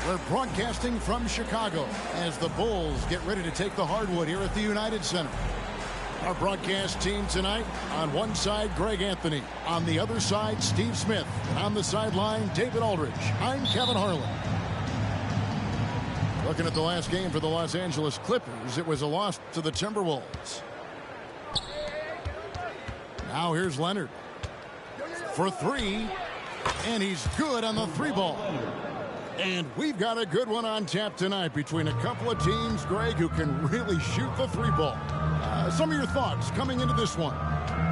We're broadcasting from Chicago as the Bulls get ready to take the hardwood here at the United Center. Our broadcast team tonight, on one side, Greg Anthony. On the other side, Steve Smith. And on the sideline, David Aldridge. I'm Kevin Harlan. Looking at the last game for the Los Angeles Clippers, it was a loss to the Timberwolves. Now here's Leonard for three, and he's good on the three ball. And we've got a good one on tap tonight between a couple of teams, Greg, who can really shoot the three ball. Some of your thoughts coming into this one.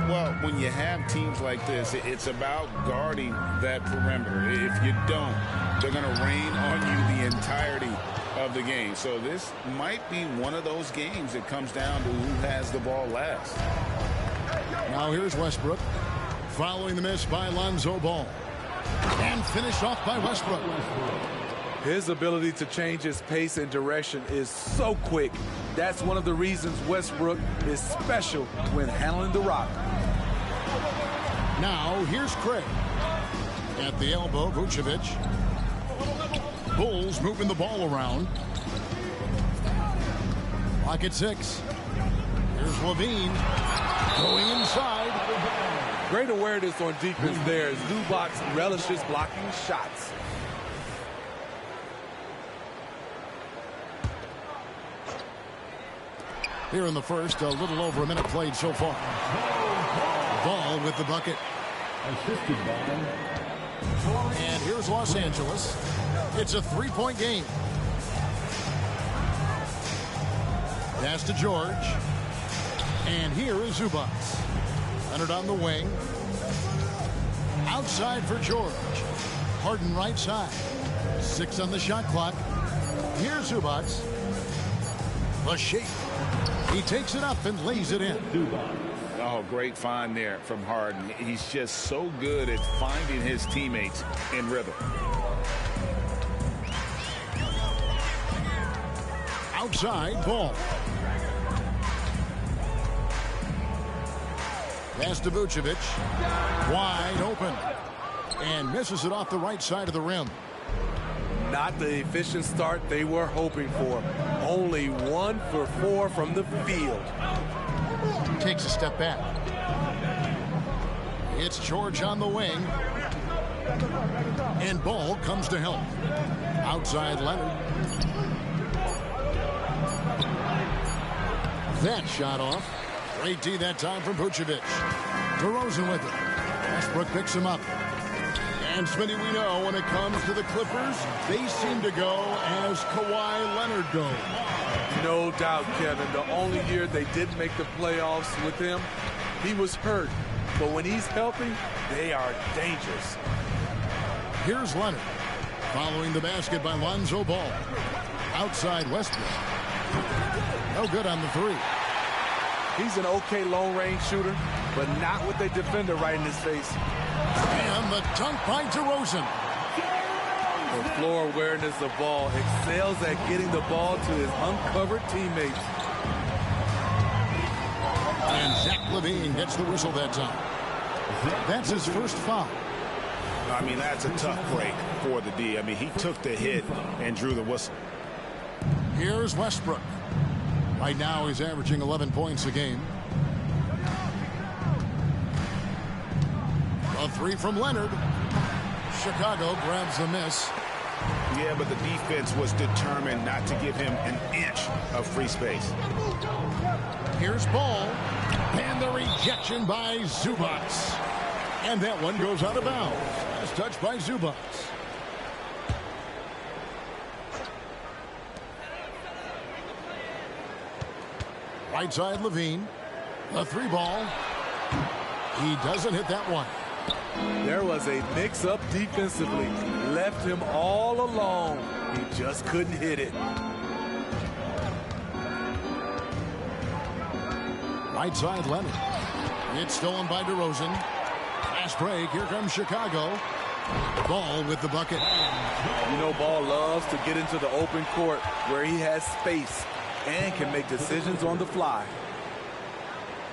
Well, when you have teams like this, it's about guarding that perimeter. If you don't, they're going to rain on you the entirety of the game. So this might be one of those games that comes down to who has the ball last. Now here's Westbrook following the miss by Lonzo Ball. And finished off by Westbrook. His ability to change his pace and direction is so quick. That's one of the reasons Westbrook is special when handling the rock. Now here's Craig. At the elbow, Vucevic. Bulls moving the ball around. Lock at 6. Here's Levine going inside. Great awareness on defense there. Zubac relishes blocking shots. Here in the first, a little over a minute played so far. Ball with the bucket. And here's Los Angeles. It's a three-point game. Pass to George. And here is Zubac. Leonard on the wing. Outside for George. Harden right side. 6 on the shot clock. Here's Zubac. The shape. He takes it up and lays it in. Oh, great find there from Harden. He's just so good at finding his teammates in rhythm. Outside, Ball. Pass to Vucevic. Wide open. And misses it off the right side of the rim. Not the efficient start they were hoping for. Only 1 for 4 from the field. Takes a step back. It's George on the wing. And Ball comes to help. Outside Leonard. That shot off. Great D that time from Vucevic. DeRozan with it. Westbrook picks him up. And Smitty, we know when it comes to the Clippers, they seem to go as Kawhi Leonard goes. No doubt, Kevin. The only year they didn't make the playoffs with him, he was hurt. But when he's healthy, they are dangerous. Here's Leonard. Following the basket by Lonzo Ball. Outside Westbrook. No good on the three. He's an okay long-range shooter, but not with a defender right in his face. And the dunk by DeRozan. The floor awareness of ball excels at getting the ball to his uncovered teammates. And Zach LaVine gets the whistle that time. That's his first foul. I mean, that's a tough break for the D. I mean, he took the hit and drew the whistle. Here's Westbrook. Right now, he's averaging 11 points a game. A three from Leonard. Chicago grabs the miss. Yeah, but the defense was determined not to give him an inch of free space. Here's Ball. And the rejection by Zubac. And that one goes out of bounds. Last touch by Zubac. Right side, Levine. The three ball. He doesn't hit that one. There was a mix-up defensively. Left him all alone. He just couldn't hit it. Right side, Leonard. It's stolen by DeRozan. Fast break. Here comes Chicago. Ball with the bucket. You know, Ball loves to get into the open court where he has space and can make decisions on the fly.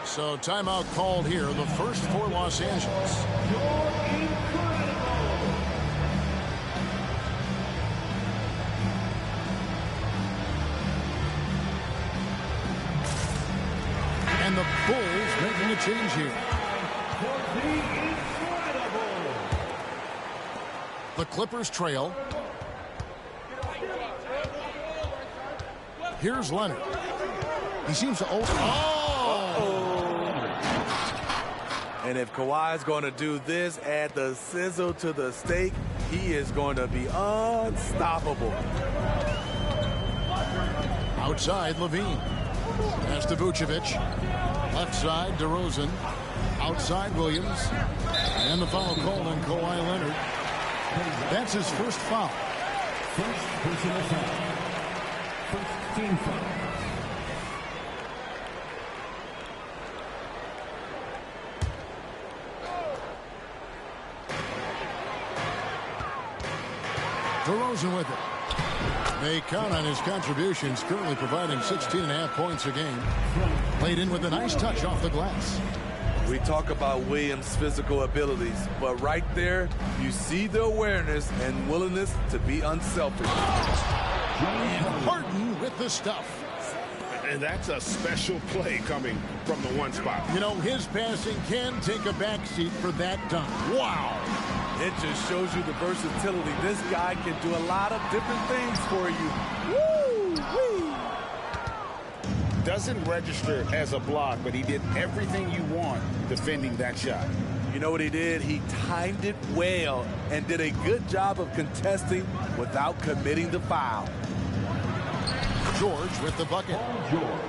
So timeout called here, the first for Los Angeles. And the Bulls making a change here. The Clippers trail. Here's Leonard. He seems to open. And if Kawhi's going to do this, add the sizzle to the steak, he is going to be unstoppable. Outside, Levine. Pass to Vucevic. Left side, DeRozan. Outside, Williams. And the foul called on Kawhi Leonard. That's his first foul. First personal foul. First team foul. DeRozan with it. They count on his contributions, currently providing 16.5 points a game. Played in with a nice touch off the glass. We talk about Williams' physical abilities, but right there, you see the awareness and willingness to be unselfish. And Harden with the stuff. And that's a special play coming from the one spot. You know, his passing can take a backseat for that dunk. Wow. It just shows you the versatility. This guy can do a lot of different things for you. Woo-wee. Doesn't register as a block, but he did everything you want defending that shot. You know what he did? He timed it well and did a good job of contesting without committing the foul. George with the bucket.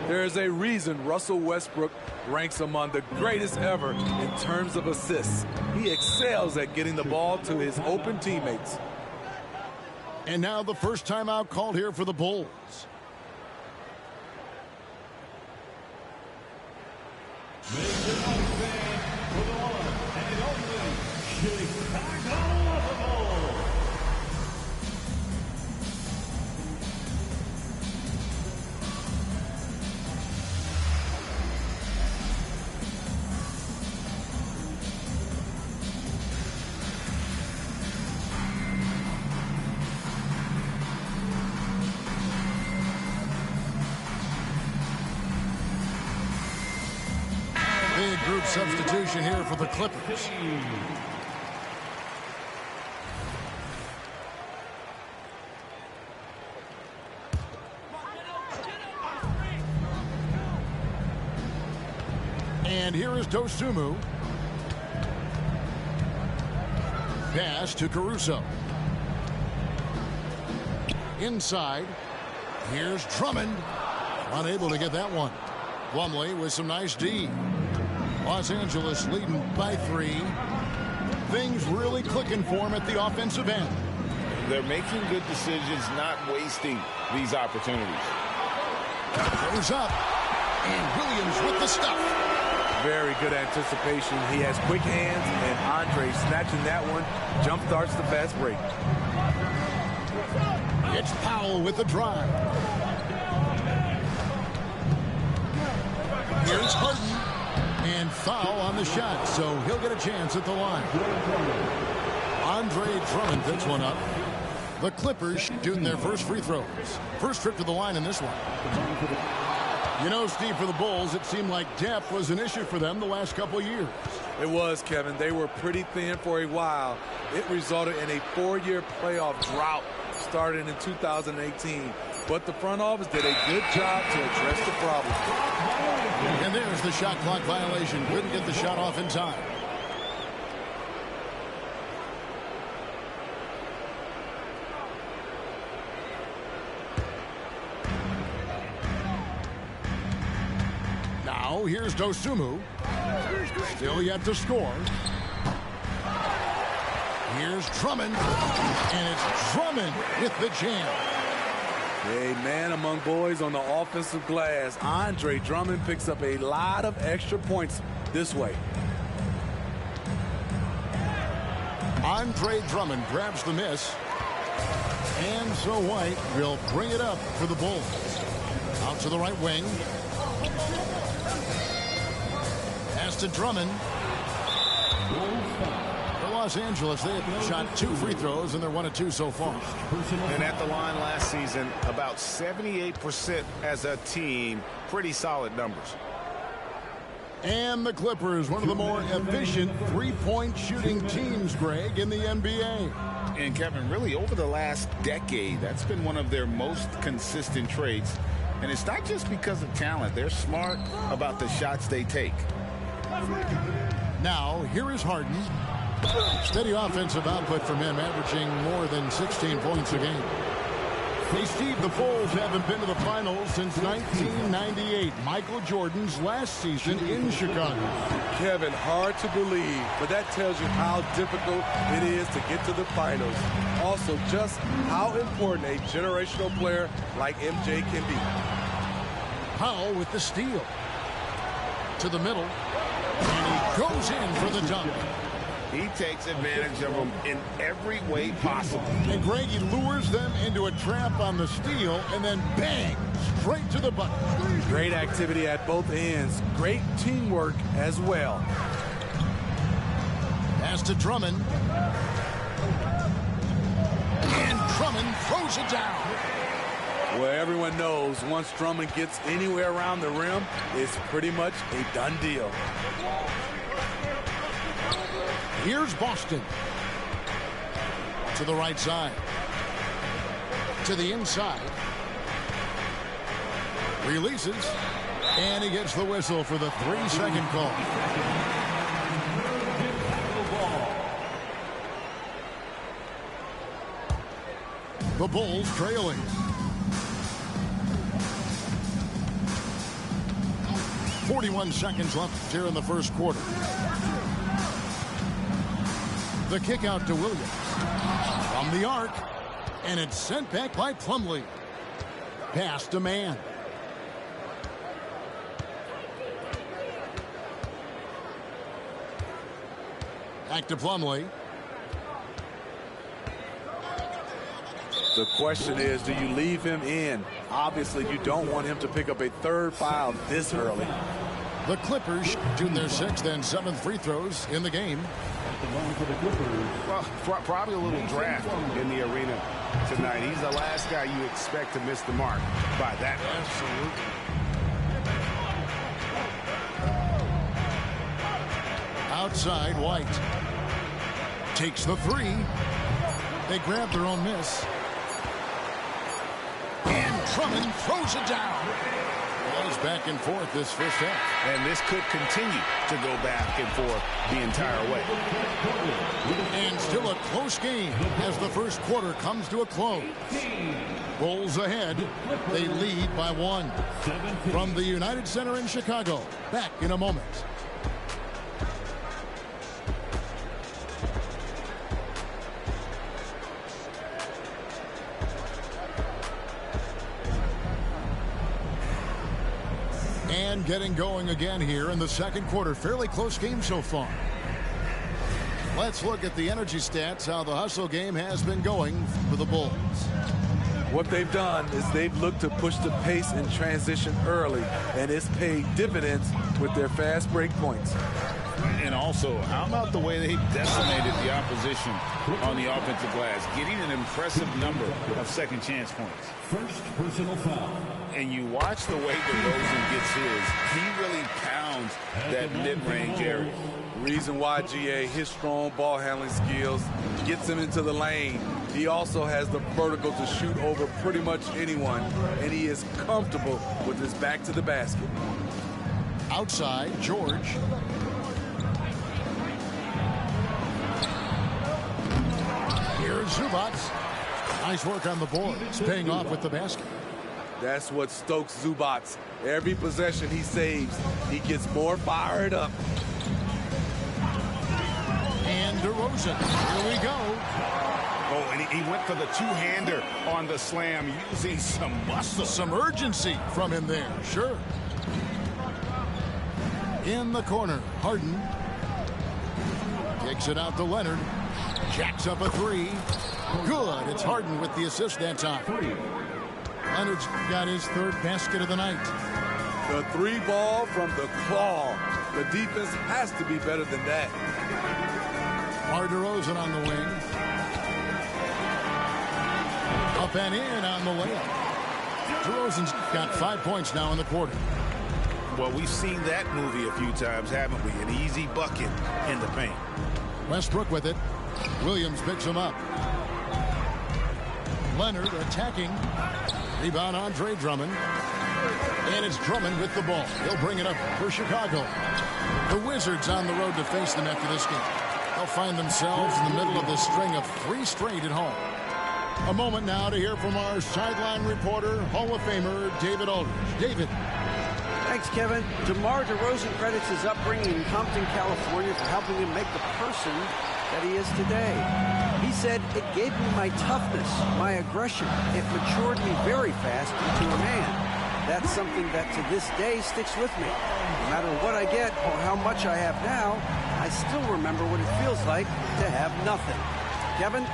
There is a reason Russell Westbrook ranks among the greatest ever in terms of assists. He excels at getting the ball to his open teammates. And now the first timeout called here for the Bulls. Big group substitution here for the Clippers. And here is Dosunmu. Pass to Caruso. Inside. Here's Drummond. Unable to get that one. Plumlee with some nice D. Los Angeles leading by 3. Things really clicking for him at the offensive end. They're making good decisions, not wasting these opportunities. Goes up. And Williams with the stuff. Very good anticipation. He has quick hands, and Andre snatching that one jump starts the fast break. It's Powell with the drive. Here's Harden. And foul on the shot, so he'll get a chance at the line. Andre Drummond picks one up. The Clippers shooting their first free throws. First trip to the line in this one. You know, Steve, for the Bulls, it seemed like depth was an issue for them the last couple of years. It was, Kevin. They were pretty thin for a while. It resulted in a 4-year playoff drought starting in 2018. But the front office did a good job to address the problem. And there's the shot clock violation. Couldn't get the shot off in time. Now here's Dosunmu. Still yet to score. Here's Drummond. And it's Drummond with the jam. A man among boys on the offensive glass. Andre Drummond picks up a lot of extra points this way. Andre Drummond grabs the miss. And so White will bring it up for the Bulls. Out to the right wing. Pass to Drummond. Los Angeles, they have shot 2 free throws, and they're 1 of 2 so far. And at the line last season, about 78% as a team. Pretty solid numbers. And the Clippers, one of the more efficient three-point shooting teams, Greg, in the NBA. And Kevin, really over the last decade, that's been one of their most consistent traits. And it's not just because of talent. They're smart about the shots they take. Now, here is Harden. Steady offensive output from him, averaging more than 16 points a game. Hey, Steve, the Bulls haven't been to the finals since 1998, Michael Jordan's last season in Chicago. Kevin, hard to believe, but that tells you how difficult it is to get to the finals. Also, just how important a generational player like MJ can be. Powell with the steal. To the middle. And he goes in for the dunk. He takes advantage of them in every way possible. And Greg, he lures them into a trap on the steal, and then bang, straight to the bucket. Great activity at both ends. Great teamwork as well. Pass to Drummond. And Drummond throws it down. Well, everyone knows once Drummond gets anywhere around the rim, it's pretty much a done deal. Here's Boston. To the right side. To the inside. Releases. And he gets the whistle for the 3-second call. The Bulls trailing. .41 seconds left here in the first quarter. The kick out to Williams. From the arc. And it's sent back by Plumlee. Pass to Mann. Back to Plumlee. The question is, do you leave him in? Obviously, you don't want him to pick up a third foul this early. The Clippers shoot their 6th and 7th free throws in the game. Well, probably a little draft in the arena tonight. He's the last guy you expect to miss the mark by that much. Absolutely. Outside, White. Takes the 3. They grab their own miss. And Drummond throws it down. Goes back and forth this first half. And this could continue to go back and forth the entire way. And still a close game as the first quarter comes to a close. Bulls ahead. They lead by 1. From the United Center in Chicago. Back in a moment. And getting going again here in the second quarter. Fairly close game so far. Let's look at the energy stats, how the hustle game has been going for the Bulls. What they've done is they've looked to push the pace in transition early, and it's paid dividends with their fast break points. And also, how about the way they decimated the opposition on the offensive glass, getting an impressive number of second chance points. First personal foul. And you watch the way DeRozan gets his. He really pounds that mid-range area. Reason why, GA, his strong ball handling skills gets him into the lane. He also has the vertical to shoot over pretty much anyone, and he is comfortable with his back to the basket. Outside, George. Here's Zubac. Nice work on the board. It's paying off with the basket. That's what stokes Zubac. Every possession he saves, he gets more fired up. And DeRozan. Here we go. Oh, and he went for the two-hander on the slam, using some muscle. Some urgency from him there. Sure. In the corner, Harden. Kicks it out to Leonard. Jacks up a 3. Good. It's Harden with the assist that time. Leonard's got his 3rd basket of the night. The 3 ball from the claw. The defense has to be better than that. DeRozan on the wing. Up and in on the layup. DeRozan's got 5 points now in the quarter. Well, we've seen that movie a few times, haven't we? An easy bucket in the paint. Westbrook with it. Williams picks him up. Leonard attacking. Rebound, Andre Drummond. And it's Drummond with the ball. He'll bring it up for Chicago. The Wizards on the road to face them after this game. They'll find themselves in the middle of this string of 3 straight at home. A moment now to hear from our sideline reporter, Hall of Famer David Aldridge. David. Thanks, Kevin. DeMar DeRozan credits his upbringing in Compton, California for helping him make the person that he is today. He said, "It gave me my toughness, my aggression. It matured me very fast into a man. That's something that to this day sticks with me. No matter what I get or how much I have now, I still remember what it feels like to have nothing." Kevin?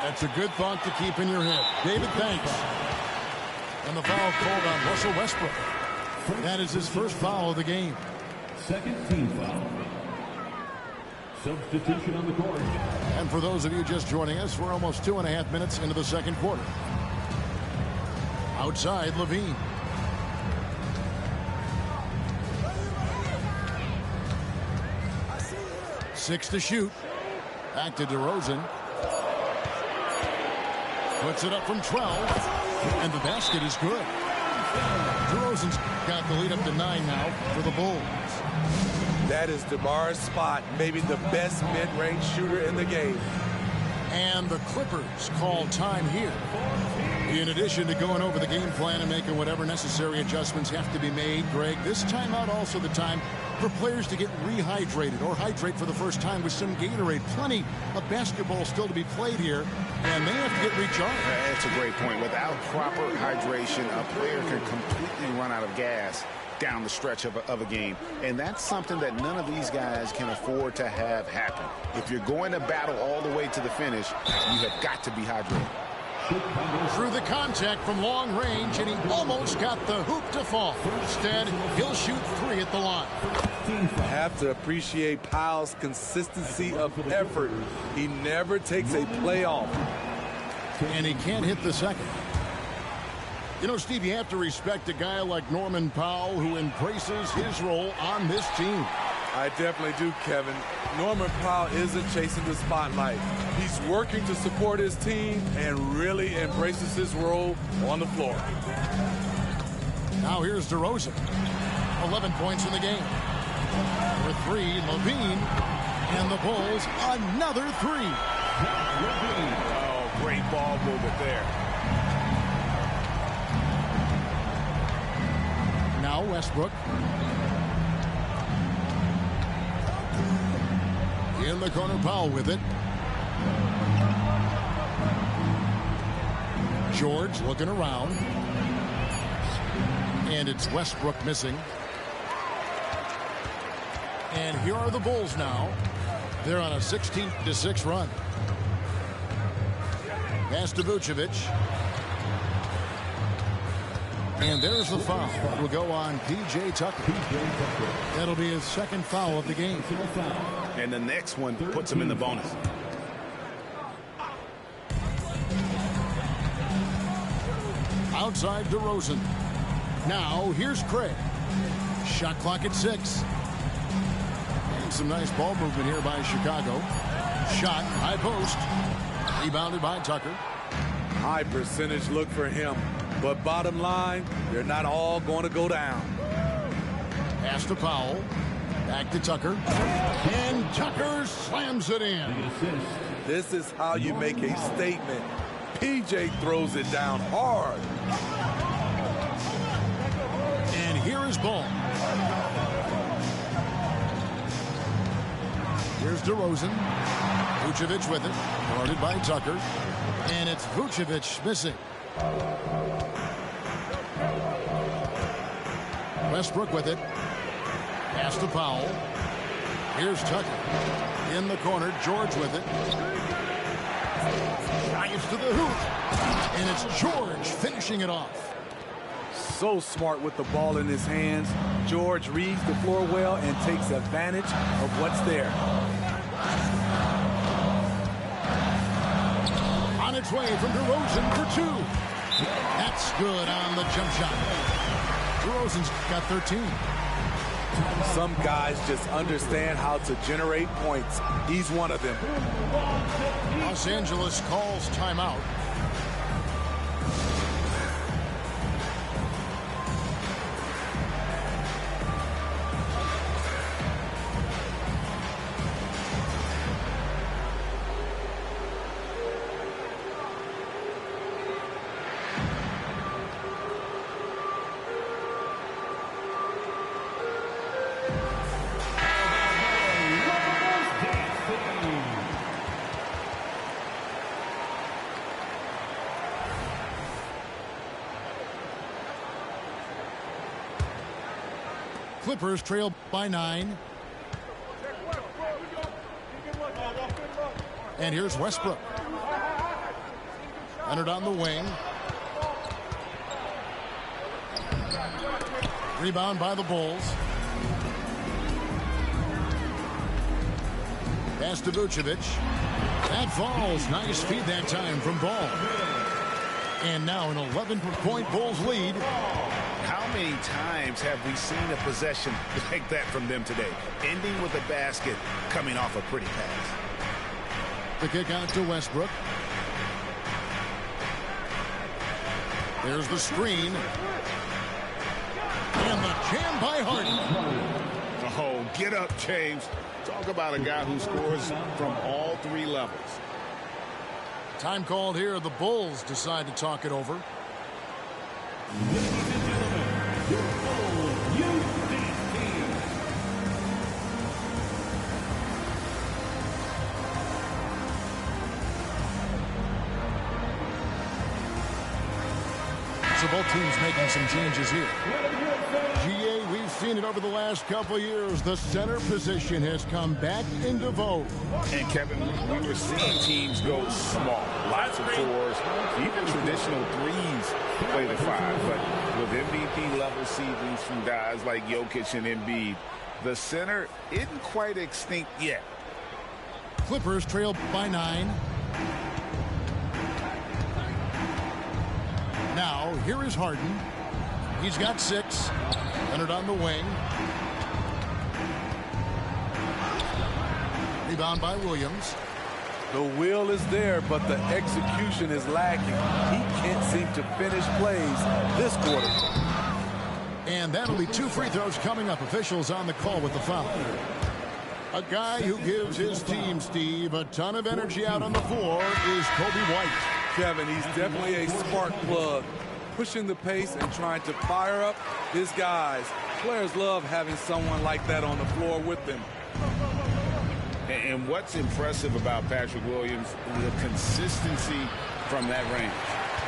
That's a good thought to keep in your head. David, thanks. And the foul called on Russell Westbrook. That is his first foul of the game. Second team foul. Substitution on the court. And for those of you just joining us, we're almost 2.5 minutes into the second quarter. Outside, Levine. Six to shoot. Back to DeRozan. Puts it up from 12. And the basket is good. DeRozan's got the lead up to 9 now for the Bulls. That is DeMar's spot, maybe the best mid-range shooter in the game. And the Clippers call time here. In addition to going over the game plan and making whatever necessary adjustments have to be made, Greg, this timeout also the time for players to get rehydrated or hydrate for the first time with some Gatorade. Plenty of basketball still to be played here, and they have to get recharged. That's a great point. Without proper hydration, a player can completely run out of gas down the stretch of a game. And that's something that none of these guys can afford to have happen. If you're going to battle all the way to the finish, you have got to be hydrated. Through the contact from long range, and he almost got the hoop to fall. Instead, he'll shoot 3 at the line. I have to appreciate Powell's consistency of effort. He never takes a play off. And he can't hit the second. You know, Steve, you have to respect a guy like Norman Powell who embraces his role on this team. I definitely do, Kevin. Norman Powell isn't chasing the spotlight. He's working to support his team and really embraces his role on the floor. Now here's DeRozan. 11 points in the game. For 3, Levine. And the Bulls, another 3. Oh, great ball movement there. Now Westbrook. In the corner, Powell with it. George looking around. And it's Westbrook missing. And here are the Bulls now. They're on a 16-6 run. Pass to Vucevic. And there's the foul. It will go on P.J. Tucker. That'll be his second foul of the game. And the next one puts him in the bonus. Outside DeRozan. Now here's Craig. Shot clock at 6. And some nice ball movement here by Chicago. Shot, high post. Rebounded by Tucker. High percentage look for him. But bottom line, they're not all going to go down. Pass to Powell. Back to Tucker. And Tucker slams it in. This is how you make a statement. PJ throws it down hard. And here is Ball. Here's DeRozan. Vucevic with it. Guarded by Tucker. And it's Vucevic missing. Westbrook with it. Pass to Powell. Here's Tucker. In the corner, George with it. Drives to the hoop. And it's George finishing it off. So smart with the ball in his hands. George reads the floor well and takes advantage of what's there. On its way from DeRozan for 2. That's good on the jump shot. DeRozan's got 13. Some guys just understand how to generate points. He's one of them. Los Angeles calls timeout. Clippers trail by 9. And here's Westbrook. Leonard on the wing. Rebound by the Bulls. Pass to Vucevic. That falls. Nice feed that time from Ball. And now an 11-point Bulls lead. How many times have we seen a possession like that from them today? Ending with a basket, coming off a pretty pass. The kick out to Westbrook. There's the screen. And the jam by Harden. Oh, get up, James. Talk about a guy who scores from all 3 levels. Time called here. The Bulls decide to talk it over. So both teams making some changes here. GA, we've seen it over the last couple years. The center position has come back into vogue. And Kevin, we were seeing teams go small. Lots of 4s, even traditional 3s play the 5. But with MVP level seasons from guys like Jokic and Embiid, the center isn't quite extinct yet. Clippers trail by 9. Now, here is Harden. He's got 6. Leonard on the wing. Rebound by Williams. The will is there, but the execution is lacking. He can't seem to finish plays this quarter. And that'll be 2 free throws coming up. Officials on the call with the foul. A guy who gives his team, Steve, a ton of energy out on the floor is Kobe White. Kevin, he's definitely a spark plug, pushing the pace and trying to fire up his guys. Players love having someone like that on the floor with them. And what's impressive about Patrick Williams, the consistency from that range.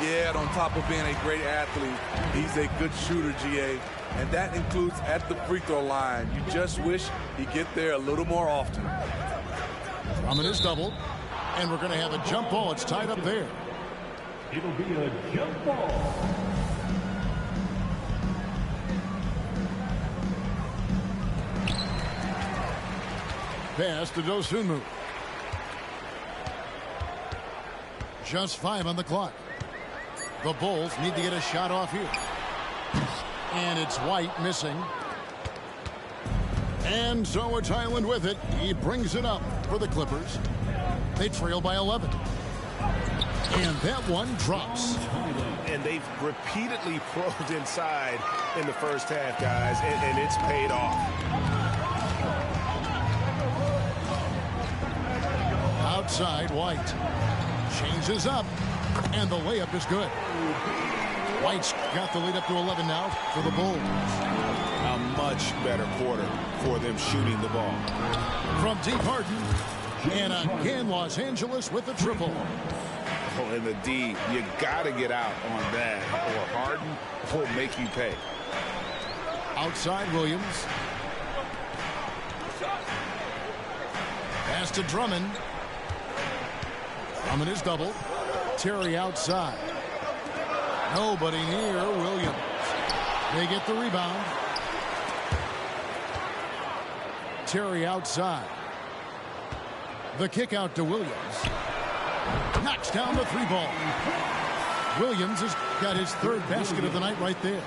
Yeah, on top of being a great athlete, he's a good shooter, GA. And that includes at the free throw line. You just wish he'd get there a little more often. Drummond is doubled. And we're going to have a jump ball. It's tied up there. It'll be a jump ball. Pass to Dosunmu. Just 5 on the clock. The Bulls need to get a shot off here. And it's White missing. And so it's Highland with it. He brings it up for the Clippers. They trail by 11. And that one drops. And they've repeatedly probed inside in the first half, guys, and it's paid off. Outside, White changes up, and the layup is good. White's got the lead up to 11 now for the Bulls. A much better quarter for them shooting the ball. From deep Harden, and again Los Angeles with a triple. Oh, and the D, you got to get out on that, or Harden will make you pay. Outside, Williams. Pass to Drummond. Drummond is doubled. Terry outside. Nobody near Williams. They get the rebound. Terry outside. The kick out to Williams. Knocks down the 3 ball. Williams has got his 3rd basket of the night right there.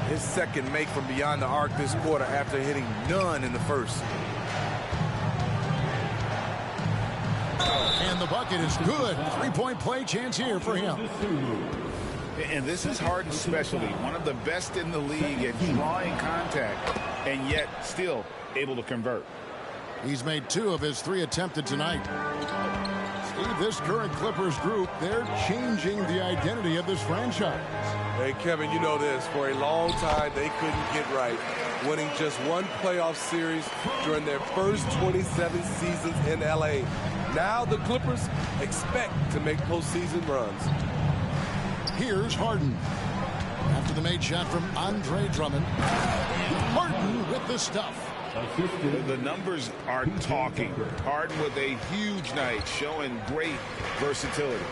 his second make from beyond the arc this quarter after hitting none in the first. And the bucket is good. Three-point play chance here for him. And this is Harden's specialty. One of the best in the league at drawing contact, and yet still able to convert. He's made 2 of his 3 attempted tonight. Steve, this current Clippers group, they're changing the identity of this franchise. Hey, Kevin, you know this. For a long time, they couldn't get right, winning just one playoff series during their first 27 seasons in L.A. Now the Clippers expect to make postseason runs. Here's Harden. After the made shot from Andre Drummond. And Harden with the stuff. The numbers are talking. Harden with a huge night, showing great versatility.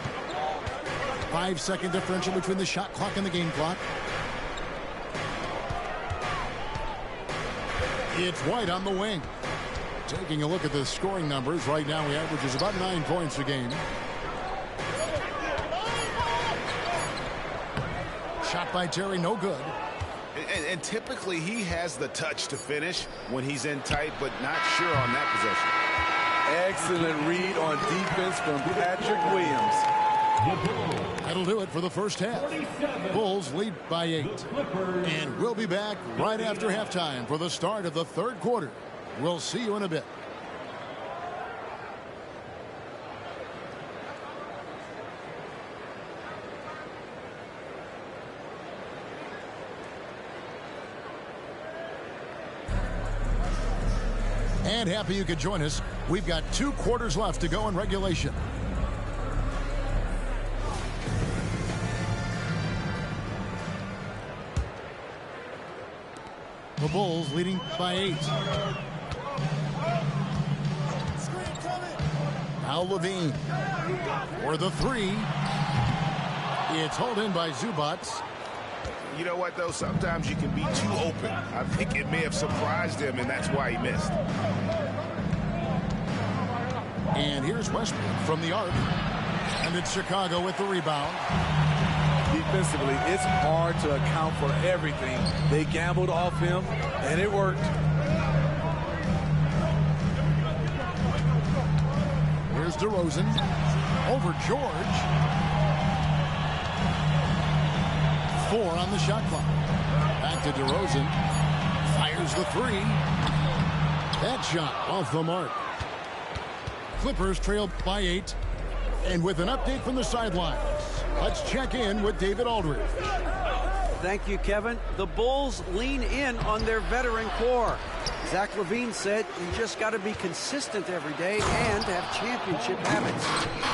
5-second differential between the shot clock and the game clock. It's White on the wing. Taking a look at the scoring numbers, right now he averages about 9 points a game. Shot by Terry, no good. And typically he has the touch to finish when he's in tight, but not sure on that possession. Excellent read on defense from Patrick Williams. That'll do it for the first half. Bulls lead by 8. And we'll be back right after halftime for the start of the third quarter. We'll see you in a bit. And happy you could join us. We've got 2 quarters left to go in regulation. The Bulls leading by 8. Now Levine for the 3. It's hauled in by Zubats. You know what, though? Sometimes you can be too open. I think it may have surprised him, and that's why he missed. And here's Westbrook from the arc. And it's Chicago with the rebound. Defensively, it's hard to account for everything. They gambled off him, and it worked. Here's DeRozan over George. 4 on the shot clock. Back to DeRozan. Fires the 3. That shot off the mark. Clippers trail by 8. And with an update from the sidelines, let's check in with David Aldridge. Thank you, Kevin. The Bulls lean in on their veteran core. Zach LaVine said you just got to be consistent every day and have championship habits.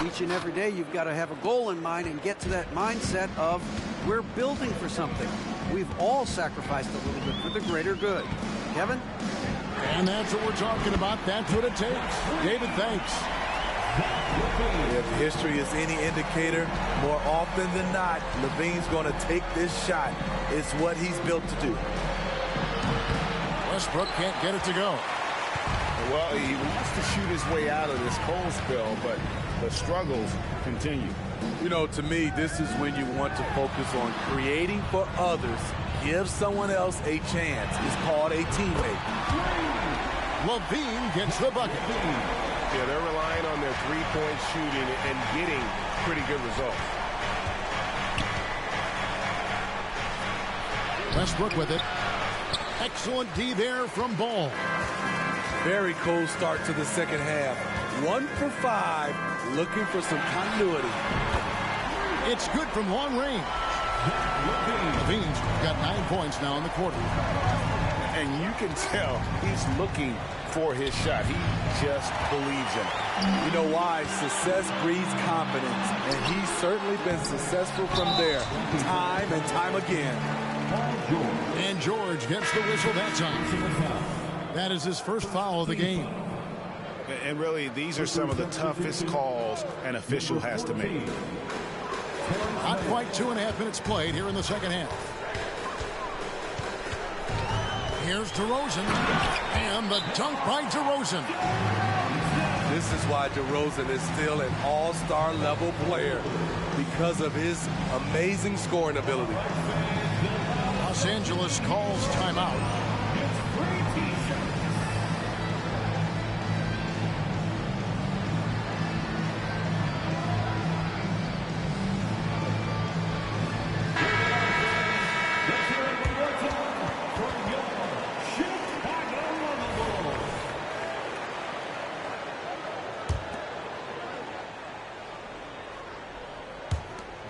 Each and every day you've got to have a goal in mind and get to that mindset of we're building for something. We've all sacrificed a little bit for the greater good. Kevin? And that's what we're talking about. That's what it takes. David, thanks. If history is any indicator, more often than not, LaVine's going to take this shot. It's what he's built to do. Westbrook can't get it to go. Well, he wants to shoot his way out of this cold spell, but the struggles continue. You know, to me, this is when you want to focus on creating for others. Give someone else a chance. It's called a teammate. LaVine gets the bucket. Yeah, they're relying on their three-point shooting and getting pretty good results. Westbrook with it. Excellent D there from Ball. Very cold start to the second half. 1 for 5, looking for some continuity. It's good from long range. LaVine's got 9 points now in the quarter. And you can tell he's looking for his shot. He just believes in it. You know why? Success breeds confidence, and he's certainly been successful from there time and time again. And George gets the whistle that time. That is his first foul of the game. And really, these are some of the toughest calls an official has to make. Not quite 2.5 minutes played here in the second half. Here's DeRozan, and the dunk by DeRozan. This is why DeRozan is still an all-star level player, because of his amazing scoring ability. Los Angeles calls timeout.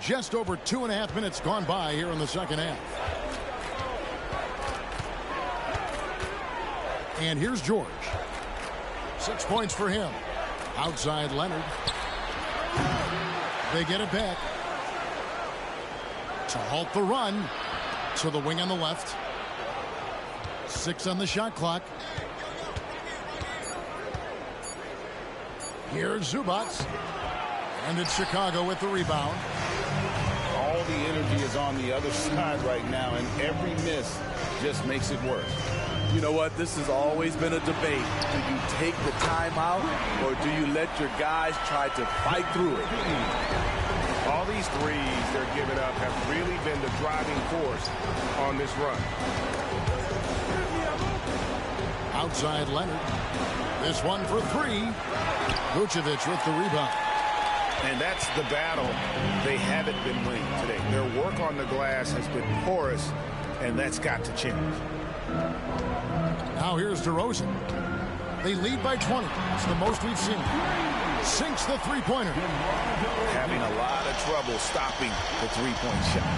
Just over 2.5 minutes gone by here in the second half. And here's George. 6 points for him. Outside Leonard. They get it back. To halt the run. To the wing on the left. 6 on the shot clock. Here's Zubats. And it's Chicago with the rebound. All the energy is on the other side right now, and every miss just makes it worse. You know what? This has always been a debate. Do you take the timeout, or do you let your guys try to fight through it? All these threes they're giving up have really been the driving force on this run. Outside Leonard. This one for 3. Vucevic with the rebound. And that's the battle they haven't been winning today. Their work on the glass has been porous, and that's got to change. Now here's DeRozan. They lead by 20. It's the most we've seen. Sinks the three-pointer. Having a lot of trouble stopping the three-point shot.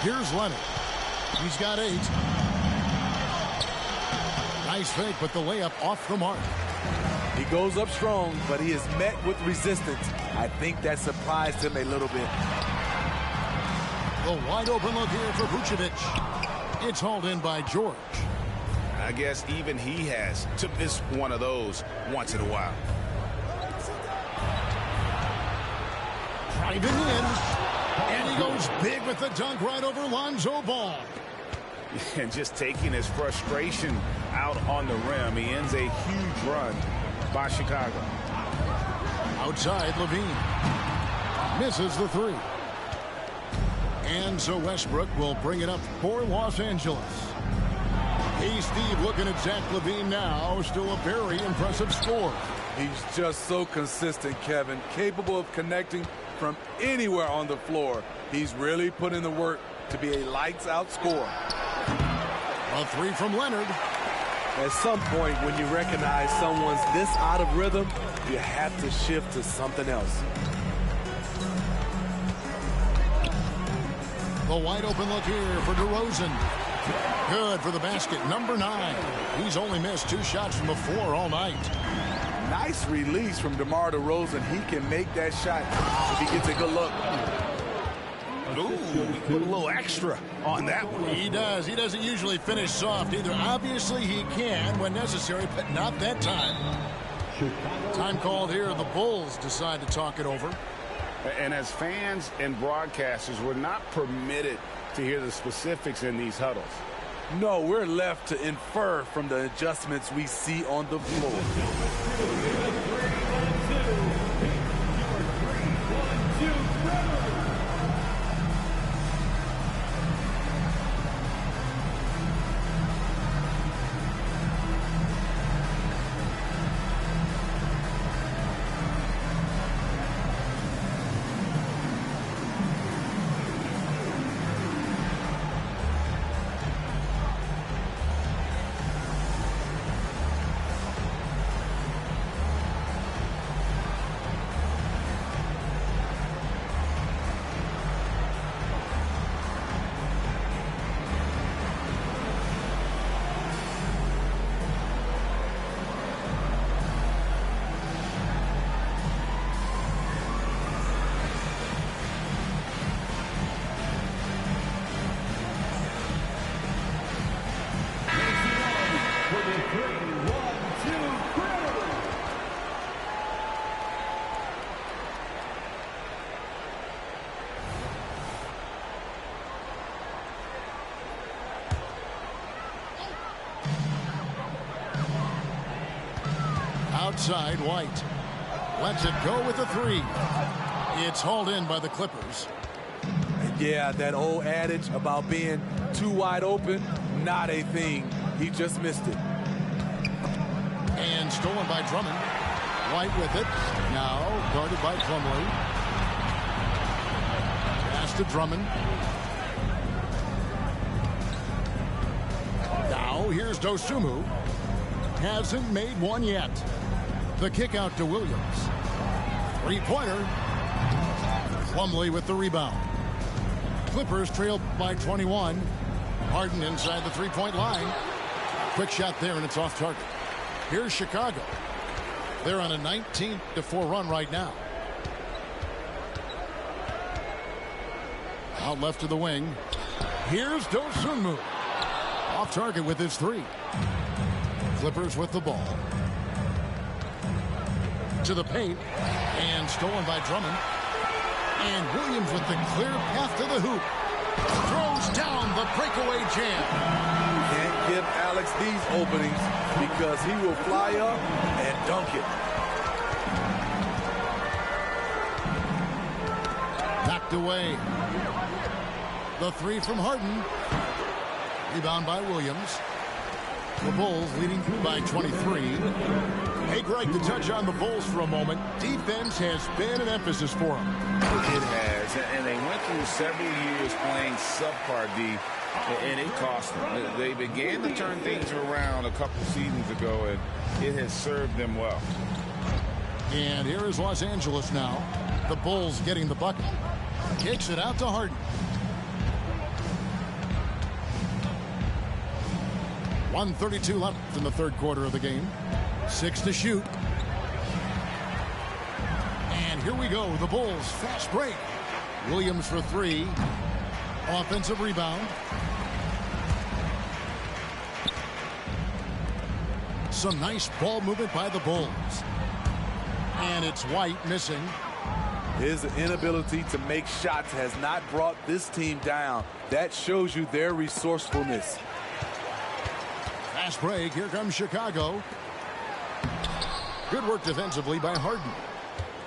Here's Leonard. He's got 8. Nice fake, but the layup off the mark. He goes up strong, but he is met with resistance. I think that surprised him a little bit. The wide open look here for Vucevic. It's hauled in by George. I guess even he has to miss one of those once in a while. Driving in. And he goes big with the dunk right over Lonzo Ball. And just taking his frustration out on the rim. He ends a huge run by Chicago. Outside Levine. Misses the 3. And so Westbrook will bring it up for Los Angeles. Hey, Steve, looking at Zach LaVine now. Still a very impressive score. He's just so consistent, Kevin. Capable of connecting from anywhere on the floor. He's really put in the work to be a lights-out scorer. A 3 from Leonard. At some point, when you recognize someone's this out of rhythm, you have to shift to something else. The wide open look here for DeRozan. Good for the basket. Number 9. He's only missed 2 shots from the floor all night. Nice release from DeMar DeRozan. He can make that shot if he gets a good look. Ooh, he put a little extra on that one. He does. He doesn't usually finish soft either. Obviously, he can when necessary, but not that time. Time called here. The Bulls decide to talk it over. And as fans and broadcasters, we're not permitted to hear the specifics in these huddles. No, we're left to infer from the adjustments we see on the floor. Outside White. Lets it go with a 3. It's hauled in by the Clippers. Yeah, that old adage about being too wide open, not a thing. He just missed it. And stolen by Drummond. White with it. Now guarded by Plumlee. Pass to Drummond. Now here's Dosunmu. Hasn't made one yet. The kick out to Williams. Three-pointer. Plumlee with the rebound. Clippers trail by 21. Harden inside the three-point line. Quick shot there, and it's off target. Here's Chicago. They're on a 19-4 run right now. Out left to the wing. Here's Dosunmu. Off target with his three. Clippers with the ball. To the paint. And stolen by Drummond. And Williams with the clear path to the hoop. Throws down the breakaway jam. Can't give Alex these openings because he will fly up and dunk it. Knocked away. The three from Harden. Rebound by Williams. The Bulls leading by 23. Hey, Greg, to touch on the Bulls for a moment, defense has been an emphasis for them. It has, and they went through several years playing subpar D, and it cost them. They began to turn things around a couple seasons ago, and it has served them well. And here is Los Angeles now. The Bulls getting the bucket. Kicks it out to Harden. 1:32 left in the third quarter of the game. 6 to shoot. And here we go. The Bulls fast break. Williams for three. Offensive rebound. Some nice ball movement by the Bulls. And it's White missing. His inability to make shots has not brought this team down. That shows you their resourcefulness. Fast break. Here comes Chicago. Good work defensively by Harden.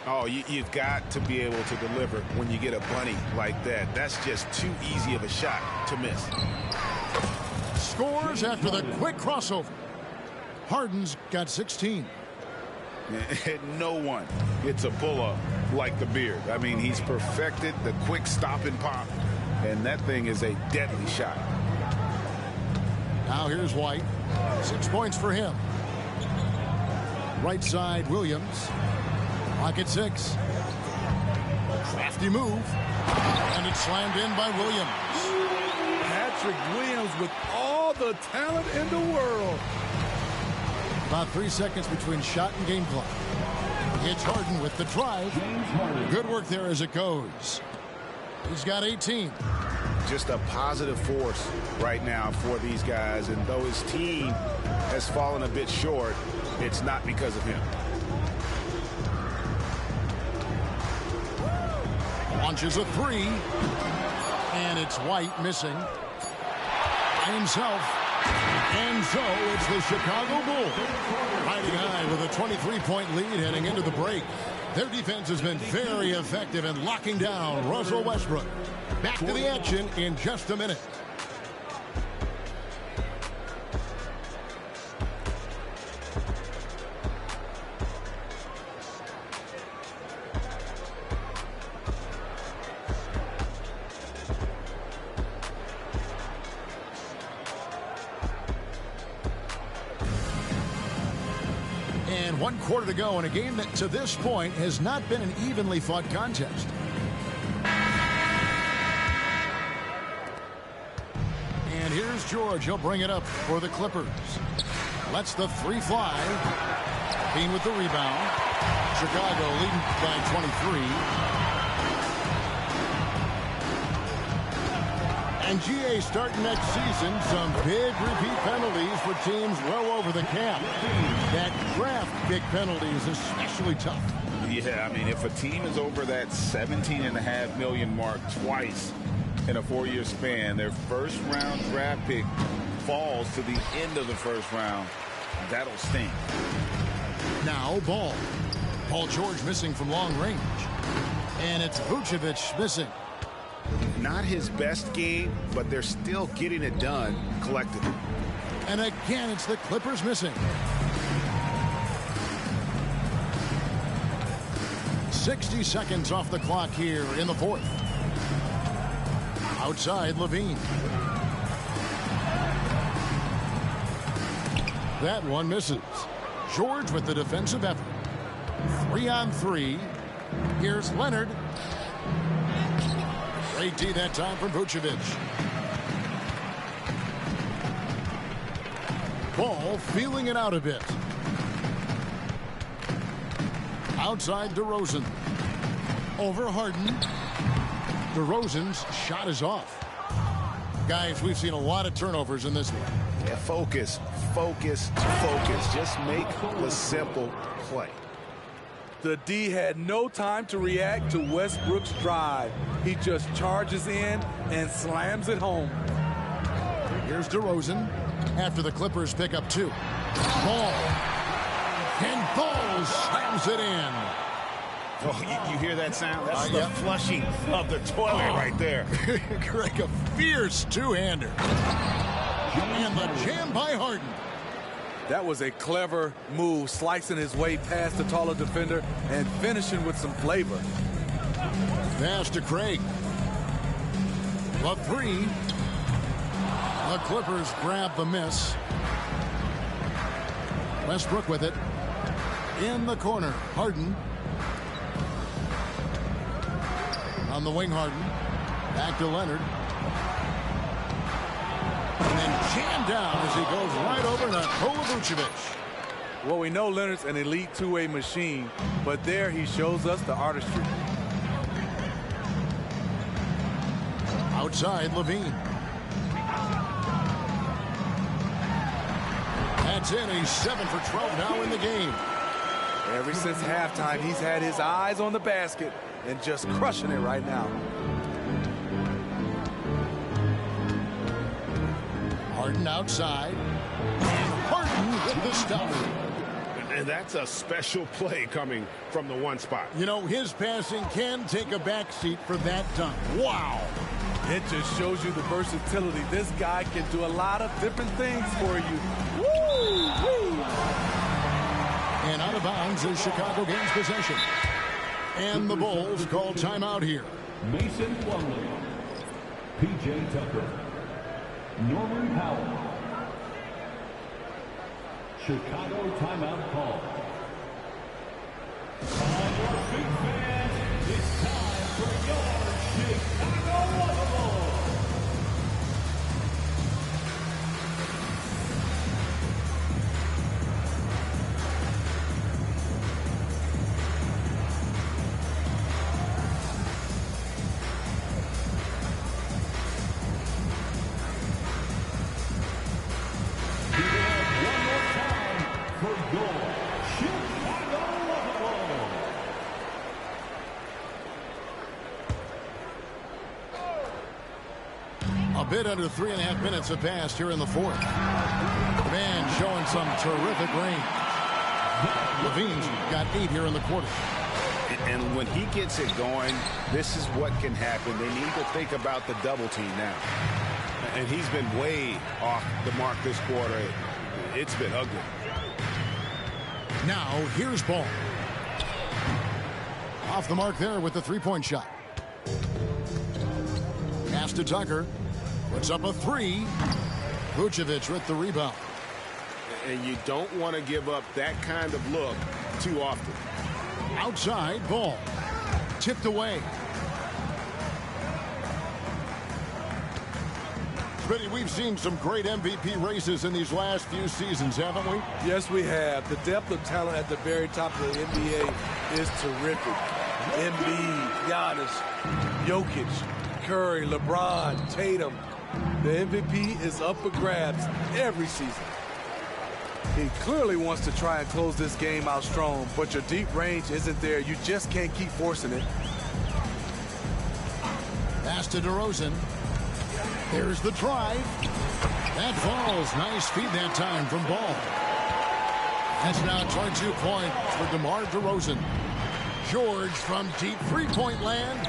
Oh, you've got to be able to deliver when you get a bunny like that. That's just too easy of a shot to miss. Scores after the quick crossover. Harden's got 16. No one gets a pull-up like the Beard. I mean, he's perfected the quick stop and pop, and that thing is a deadly shot. Now here's White. 6 points for him. Right side, Williams. Pocket 6. Crafty move. And it's slammed in by Williams. Patrick Williams with all the talent in the world. About 3 seconds between shot and game clock. It's Harden with the drive. Good work there as it goes. He's got 18. Just a positive force right now for these guys. And though his team has fallen a bit short, it's not because of him. Launches a three. And it's White missing. By himself. And so it's the Chicago Bulls riding high with a 23-point lead heading into the break. Their defense has been very effective in locking down Russell Westbrook. Back to the action in just a minute. And 1 quarter to go in a game that to this point has not been an evenly fought contest. And here's George. He'll bring it up for the Clippers. Lets the three fly. Bean with the rebound. Chicago leading by 23. And GA starting next season, some big repeat penalties for teams well over the cap. That draft pick penalty is especially tough. Yeah, I mean, if a team is over that $17.5 million mark twice in a 4-year span, their first-round draft pick falls to the end of the first round. That'll sting. Now Ball. Paul George missing from long range. And it's Vucevic missing. Not his best game, but they're still getting it done collectively. And again, it's the Clippers missing. 60 seconds off the clock here in the fourth. Outside, Levine. That one misses. George with the defensive effort. 3-on-3. Here's Leonard. Great D that time from Vucevic. Ball feeling it out a bit. Outside DeRozan. Over Harden. DeRozan's shot is off. Guys, we've seen a lot of turnovers in this one. Yeah, focus, focus, focus. Just make the simple play. The D had no time to react to Westbrook's drive. He just charges in and slams it home. Here's DeRozan after the Clippers pick up 2. Ball. And Ball slams it in. Oh, you hear that sound? That's the flushing of the toilet right there. Greg, a fierce two-hander. And the jam by Harden. That was a clever move, slicing his way past the taller defender and finishing with some flavor. Pass to Craig. The 3. The Clippers grab the miss. Westbrook with it. In the corner, Harden. On the wing, Harden. Back to Leonard. And then jammed down as he goes right over Nikola Vucevic. Well, we know Leonard's an elite two-way machine, but there he shows us the artistry. Outside, Levine. That's in. He's 7 for 12 now in the game. Ever since halftime, he's had his eyes on the basket and just crushing it right now. Harden outside. And Harden with the stop. And that's a special play coming from the one spot. You know, his passing can take a backseat for that dunk. Wow. It just shows you the versatility. This guy can do a lot of different things for you. Woo! Woo! And out of bounds is Chicago gains possession. And the Bulls call timeout here. Mason Plumlee, P.J. Tucker, Norman Powell. Chicago timeout call. All your big fans, it's time for your Chicago Wonderful. A bit under 3.5 minutes have passed here in the fourth. Man showing some terrific range. Levine's got 8 here in the quarter. And when he gets it going, this is what can happen. They need to think about the double team now. And he's been way off the mark this quarter. It's been ugly. Now, here's Ball. Off the mark there with the three-point shot. Pass to Tucker. Puts up a 3. Vucevic with the rebound. And you don't want to give up that kind of look too often. Outside, Ball. Tipped away. Smitty, we've seen some great MVP races in these last few seasons, haven't we? Yes, we have. The depth of talent at the very top of the NBA is terrific. Embiid, Giannis, Jokic, Curry, LeBron, Tatum. The MVP is up for grabs every season. He clearly wants to try and close this game out strong, but your deep range isn't there. You just can't keep forcing it. Pass to DeRozan. There's the drive. That falls. Nice feed that time from Ball. That's now 22 points for DeMar DeRozan. George from deep three-point land.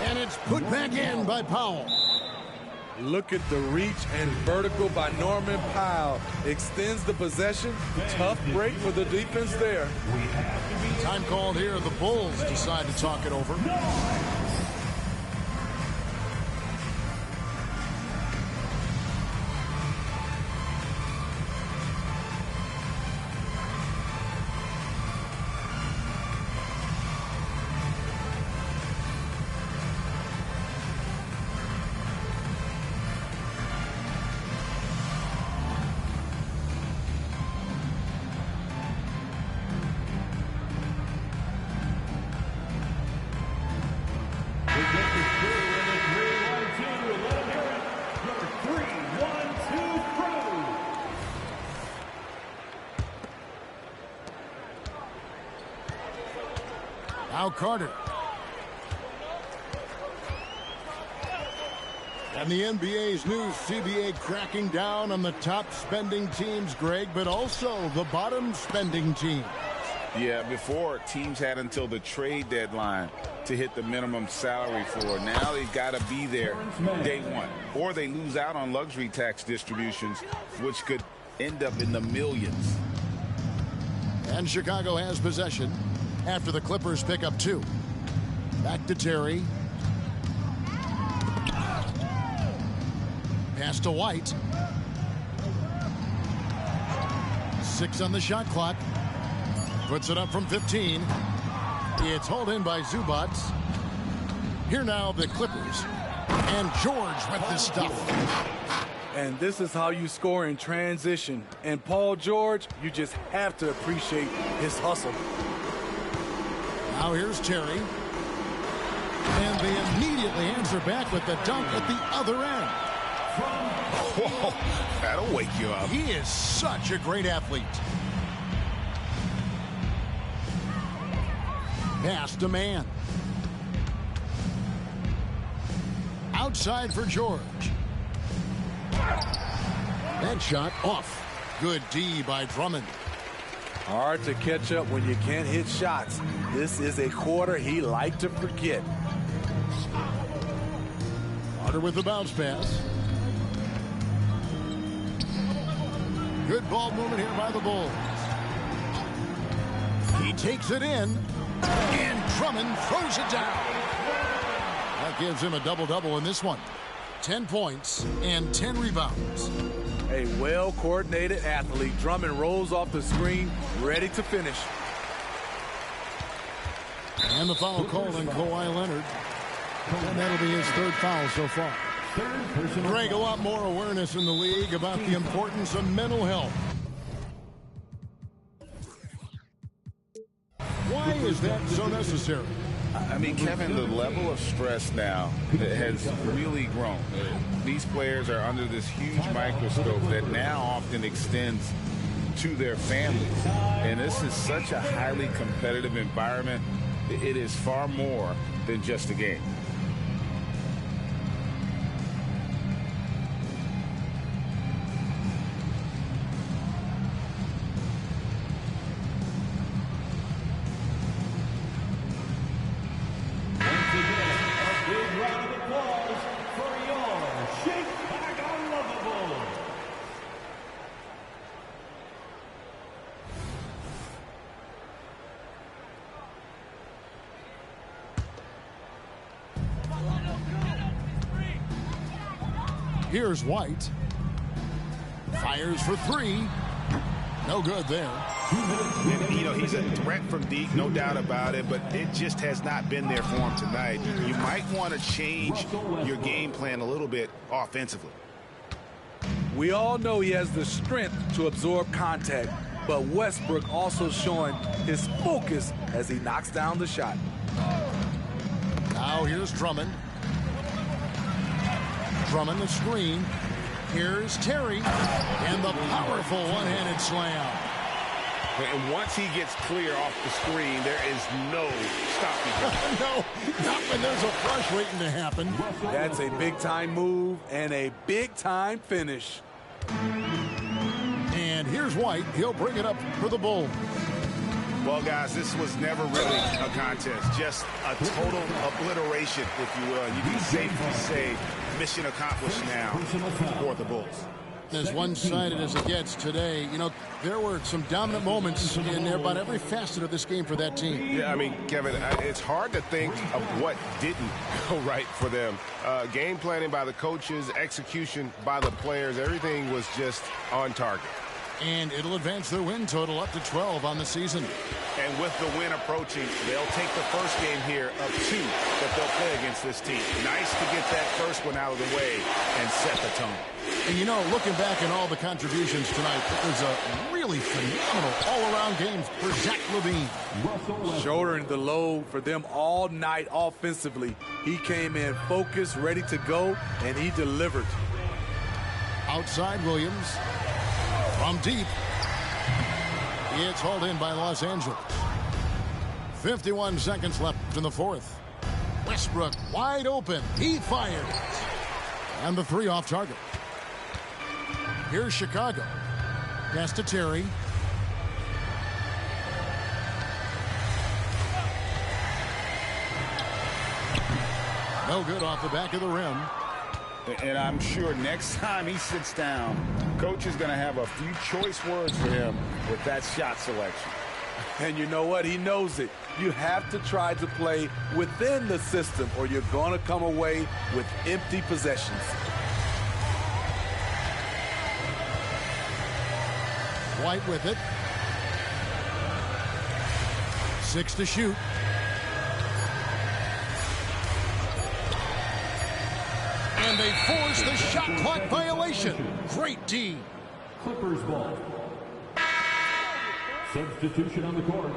And it's put back in by Powell. Look at the reach and vertical by Norman Powell. Extends the possession. Tough break for the defense there. Time called here. The Bulls decide to talk it over. Now Carter. And the NBA's new CBA cracking down on the top spending teams, Greg, but also the bottom spending teams. Yeah, before teams had until the trade deadline to hit the minimum salary floor. Now they've got to be there day one, or they lose out on luxury tax distributions, which could end up in the millions. And Chicago has possession after the Clippers pick up 2. Back to Terry. Pass to White. 6 on the shot clock. Puts it up from 15. It's hauled in by Zubac. Here now the Clippers. And George with the stuff. And this is how you score in transition. And Paul George, you just have to appreciate his hustle. Now here's Terry. And they immediately answer back with the dunk at the other end. Whoa, that'll wake you up. He is such a great athlete. Pass to man. Outside for George. That shot off. Good D by Drummond. Hard to catch up when you can't hit shots. This is a quarter he liked to forget. Carter with the bounce pass. Good ball movement here by the Bulls. He takes it in. And Drummond throws it down. That gives him a double-double in this one. 10 points and 10 rebounds. A well-coordinated athlete. Drummond rolls off the screen, ready to finish. And the foul called on Kawhi Leonard. And that'll be his 3rd foul so far. Greg, a lot more awareness in the league about the importance of mental health. Why is that so necessary? I mean, Kevin, the level of stress now has really grown. These players are under this huge microscope that now often extends to their families. And this is such a highly competitive environment. It is far more than just a game. Here's White. Fires for 3. No good there. And, you know, he's a threat from deep, no doubt about it, but it just has not been there for him tonight. You might want to change your game plan a little bit offensively. We all know he has the strength to absorb contact, but Westbrook also showing his focus as he knocks down the shot. Now here's Drummond. Drummond the screen. Here's Terry. And the powerful one-handed slam. And once he gets clear off the screen, there is no stopping him. No, not when there's a flush waiting to happen. That's a big-time move and a big-time finish. And here's White. He'll bring it up for the Bulls. Well, guys, this was never really a contest, just a total obliteration, if you will. And you can safely say mission accomplished now for the Bulls. As one-sided as it gets today, you know, there were some dominant moments in about every facet of this game for that team. Yeah, I mean, Kevin, it's hard to think of what didn't go right for them. Game planning by the coaches, execution by the players, everything was just on target. And it'll advance their win total up to 12 on the season. And with the win approaching, they'll take the first game here of 2 that they'll play against this team. Nice to get that first one out of the way and set the tone. And, you know, looking back at all the contributions tonight, it was a really phenomenal all-around game for Zach LaVine. Shouldering the load for them all night offensively. He came in focused, ready to go, and he delivered. Outside Williams. From deep. It's hauled in by Los Angeles. 51 seconds left in the fourth. Westbrook wide open. He fired. And the 3 off target. Here's Chicago. Pass to Terry. No good off the back of the rim. And I'm sure next time he sits down, coach is going to have a few choice words for him with that shot selection. And you know what? He knows it. You have to try to play within the system or you're going to come away with empty possessions. White with it. 6 to shoot. And they force the shot clock violation. Great D. Clippers ball. Substitution on the court.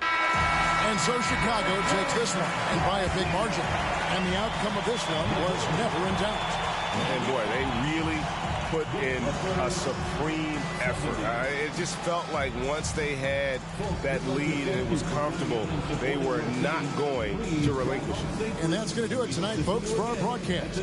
And so Chicago takes this one and by a big margin. And the outcome of this one was never in doubt. And boy, they really put in a supreme effort. It just felt like once they had that lead and it was comfortable, they were not going to relinquish it. And that's going to do it tonight, folks, for our broadcast.